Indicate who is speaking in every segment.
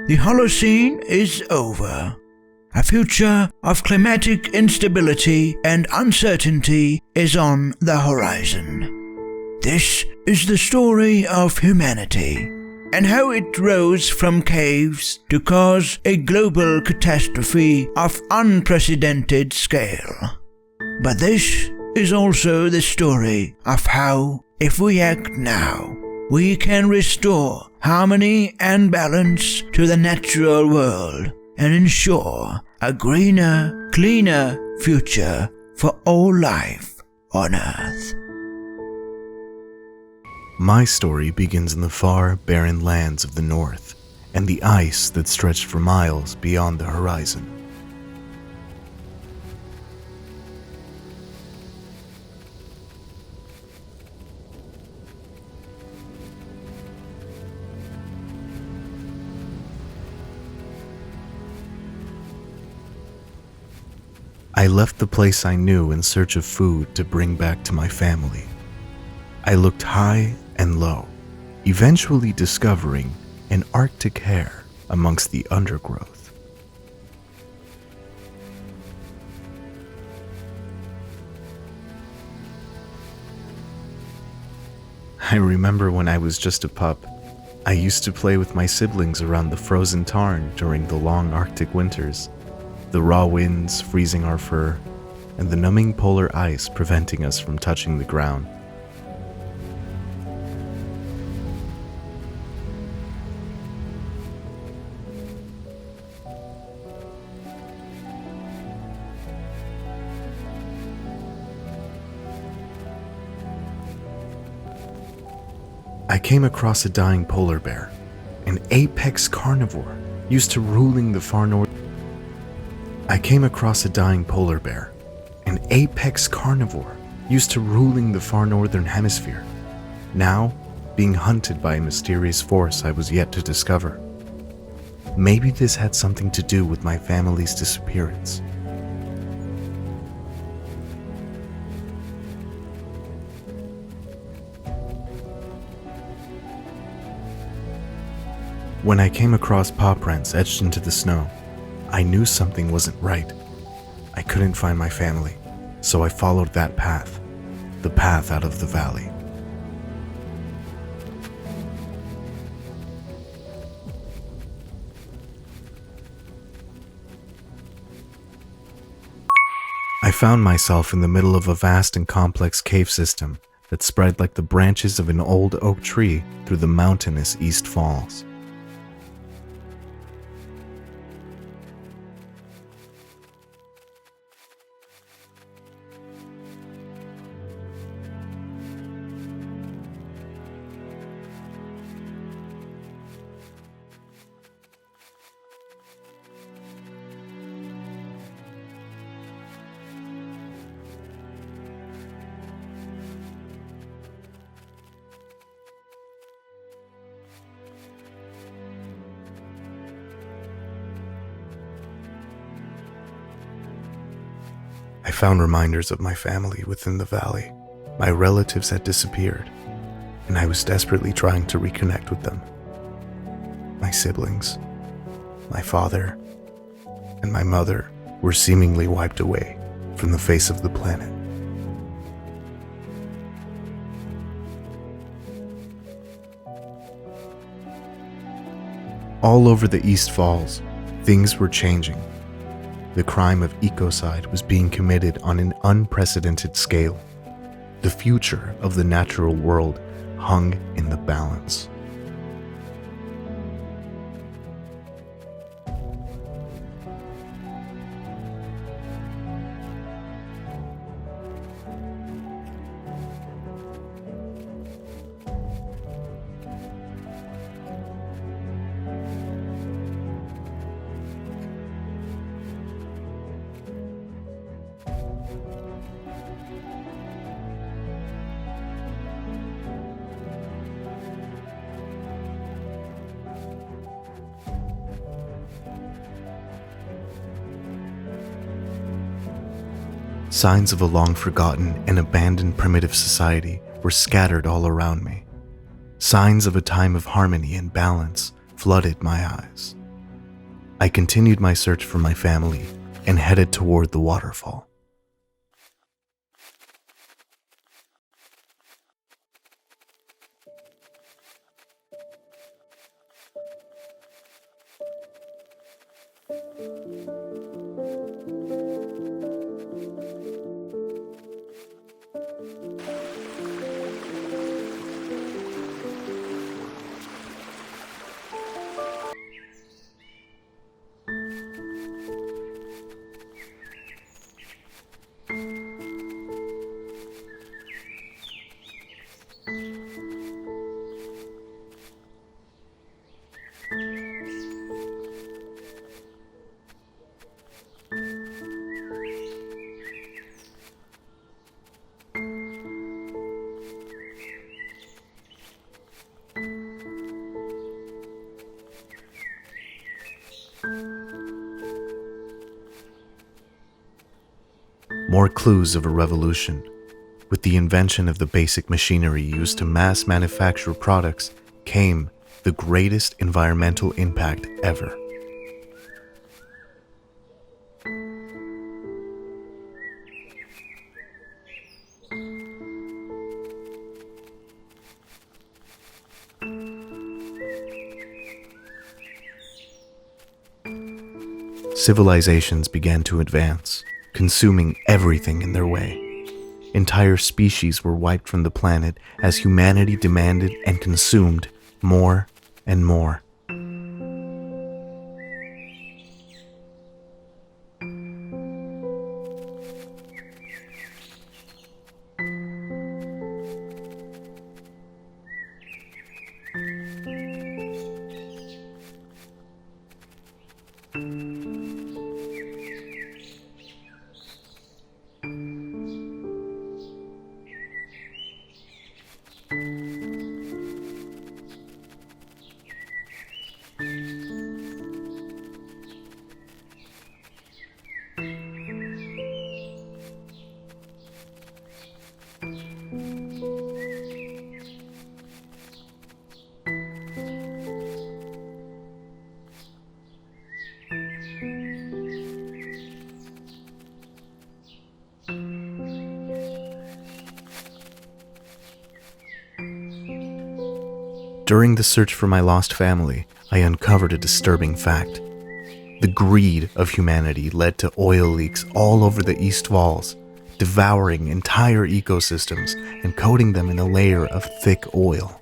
Speaker 1: The Holocene is over. A future of climatic instability and uncertainty is on the horizon. This is the story of humanity, and how it rose from caves to cause a global catastrophe of unprecedented scale. But this is also the story of how, if we act now, we can restore harmony and balance to the natural world and ensure a greener, cleaner future for all life on Earth.
Speaker 2: My story begins in the far, barren lands of the north and the ice that stretched for miles beyond the horizon. I left the place I knew in search of food to bring back to my family. I looked high and low, eventually discovering an Arctic hare amongst the undergrowth. I remember when I was just a pup, I used to play with my siblings around the frozen tarn during the long Arctic winters. The raw winds freezing our fur, and the numbing polar ice preventing us from touching the ground. I came across a dying polar bear, an apex carnivore used to ruling the far north. I came across a dying polar bear, an apex carnivore used to ruling the far northern hemisphere, now being hunted by a mysterious force I was yet to discover. Maybe this had something to do with my family's disappearance. When I came across paw prints etched into the snow, I knew something wasn't right. I couldn't find my family, so I followed that path, the path out of the valley. I found myself in the middle of a vast and complex cave system that spread like the branches of an old oak tree through the mountainous East Falls. I found reminders of my family within the valley. My relatives had disappeared, and I was desperately trying to reconnect with them. My siblings, my father, and my mother were seemingly wiped away from the face of the planet. All over the East Falls, things were changing. The crime of ecocide was being committed on an unprecedented scale. The future of the natural world hung in the balance. Signs of a long-forgotten and abandoned primitive society were scattered all around me. Signs of a time of harmony and balance flooded my eyes. I continued my search for my family and headed toward the waterfall. More clues of a revolution. With the invention of the basic machinery used to mass manufacture products came the greatest environmental impact ever. Civilizations began to advance, consuming everything in their way. Entire species were wiped from the planet as humanity demanded and consumed more and more. During the search for my lost family, I uncovered a disturbing fact. The greed of humanity led to oil leaks all over the east walls, devouring entire ecosystems and coating them in a layer of thick oil.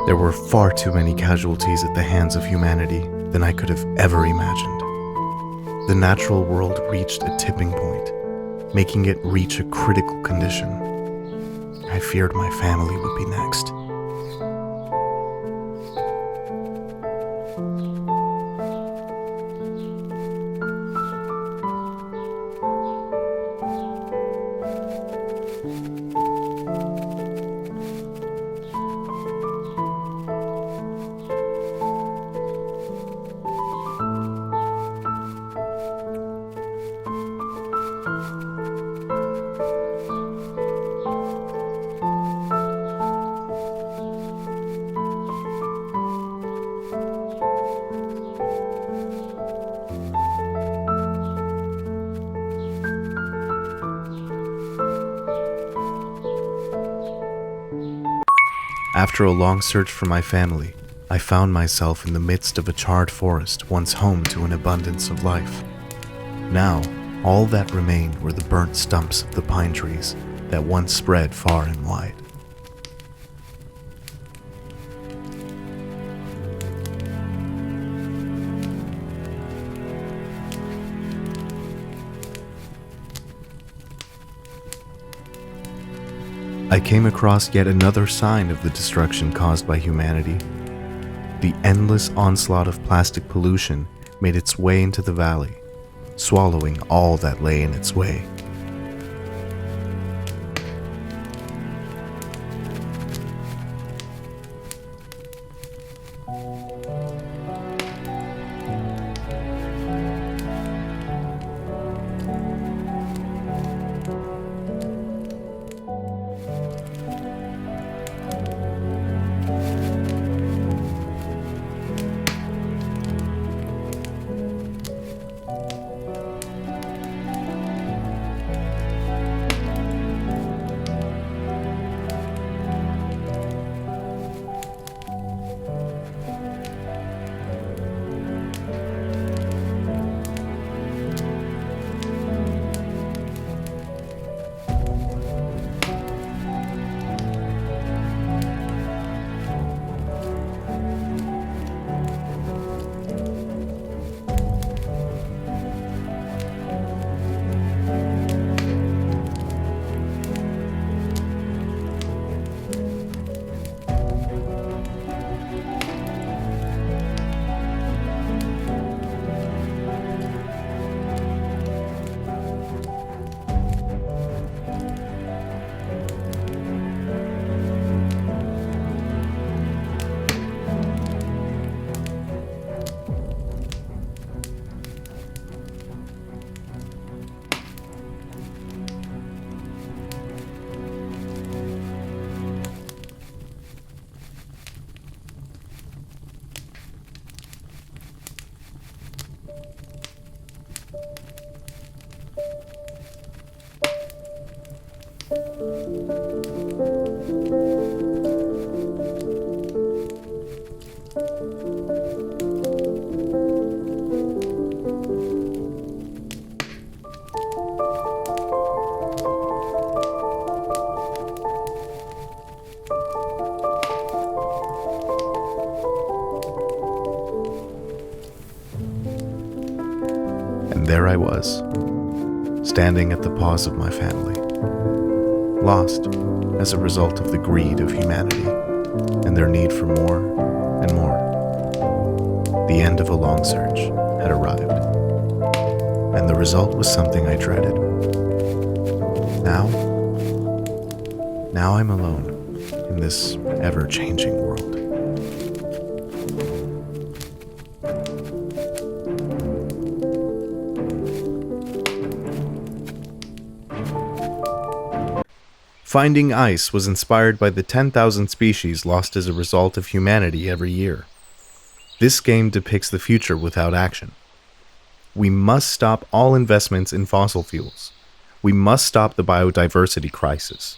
Speaker 2: There were far too many casualties at the hands of humanity than I could have ever imagined. The natural world reached a tipping point, making it reach a critical condition. I feared my family would be next. After a long search for my family, I found myself in the midst of a charred forest once home to an abundance of life. Now, all that remained were the burnt stumps of the pine trees that once spread far and wide. I came across yet another sign of the destruction caused by humanity. The endless onslaught of plastic pollution made its way into the valley, swallowing all that lay in its way. And there I was, standing at the paws of my family, lost as a result of the greed of humanity and their need for more and more. The end of a long search had arrived, and the result was something I dreaded. Now I'm alone in this ever-changing world. Finding Ice was inspired by the 10,000 species lost as a result of humanity every year. This game depicts the future without action. We must stop all investments in fossil fuels. We must stop the biodiversity crisis.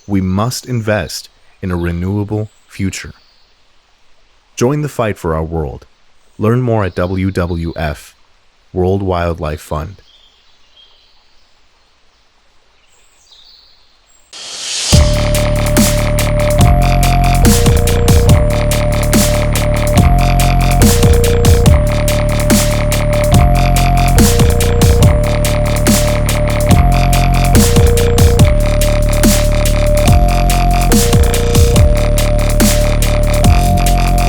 Speaker 2: We must invest in a renewable future. Join the fight for our world. Learn more at WWF, World Wildlife Fund.